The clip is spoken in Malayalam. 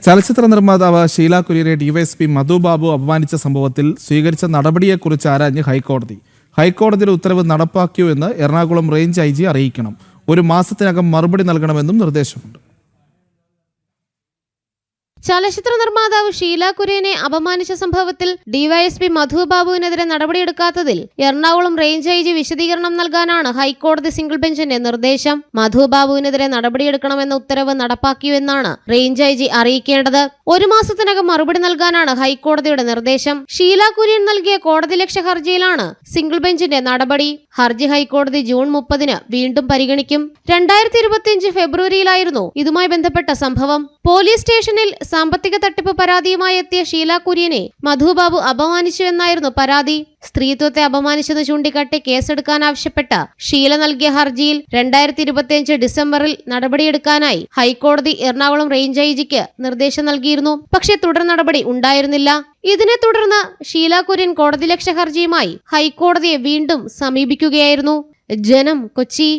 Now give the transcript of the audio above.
ചലച്ചിത്ര നിർമ്മാതാവ് ഷീല കുര്യനെ ഡിവൈഎസ്പി മധു ബാബു അപമാനിച്ച സംഭവത്തിൽ സ്വീകരിച്ച നടപടിയെക്കുറിച്ച് ആരാഞ്ഞ് ഹൈക്കോടതി. ഹൈക്കോടതിയുടെ ഉത്തരവ് നടപ്പാക്കിയോ എന്ന് എറണാകുളം റേഞ്ച് IG അറിയിക്കണം. ഒരു മാസത്തിനകം മറുപടി നൽകണമെന്നും നിർദ്ദേശമുണ്ട്. ചലച്ചിത്ര നിർമ്മാതാവ് ഷീല കുര്യനെ അപമാനിച്ച സംഭവത്തിൽ ഡിവൈഎസ്പി മധു ബാബുവിനെതിരെ നടപടിയെടുക്കാത്തതിൽ എറണാകുളം റേഞ്ച് IG വിശദീകരണം നൽകാനാണ് ഹൈക്കോടതി സിംഗിൾ ബെഞ്ചിന്റെ നിർദ്ദേശം. മധു ബാബുവിനെതിരെ നടപടിയെടുക്കണമെന്ന ഉത്തരവ് നടപ്പാക്കിയോ എന്നാണ് റേഞ്ച് IG അറിയിക്കേണ്ടത്. ഒരു മാസത്തിനകം മറുപടി നൽകാനാണ് ഹൈക്കോടതിയുടെ നിർദ്ദേശം. ഷീല കുര്യൻ നൽകിയ കോടതിലക്ഷ്യ ഹർജിയിലാണ് സിംഗിൾ ബെഞ്ചിന്റെ നടപടി. ഹർജി ഹൈക്കോടതി ജൂൺ 30 വീണ്ടും പരിഗണിക്കും. 2025 ഫെബ്രുവരിയിലായിരുന്നു ഇതുമായി ബന്ധപ്പെട്ട സംഭവം. പോലീസ് സ്റ്റേഷനിൽ സാമ്പത്തിക തട്ടിപ്പ് പരാതിയുമായി എത്തിയ ഷീല കുര്യനെ മധു ബാബു അപമാനിച്ചുവെന്നായിരുന്നു പരാതി. സ്ത്രീത്വത്തെ അപമാനിച്ചെന്ന് ചൂണ്ടിക്കാട്ടി കേസെടുക്കാനാവശ്യപ്പെട്ട ഷീല നൽകിയ ഹർജിയിൽ 2025 ഡിസംബറിൽ നടപടിയെടുക്കാനായി ഹൈക്കോടതി എറണാകുളം റേഞ്ച് IGക്ക് നിർദ്ദേശം നൽകിയിരുന്നു. പക്ഷേ തുടർ നടപടി ഉണ്ടായിരുന്നില്ല. ഇതിനെ തുടർന്ന് ഷീല കുര്യൻ കോടതിലക്ഷ്യ ഹർജിയുമായി ഹൈക്കോടതിയെ വീണ്ടും സമീപിക്കുകയായിരുന്നു. ജനം, കൊച്ചി.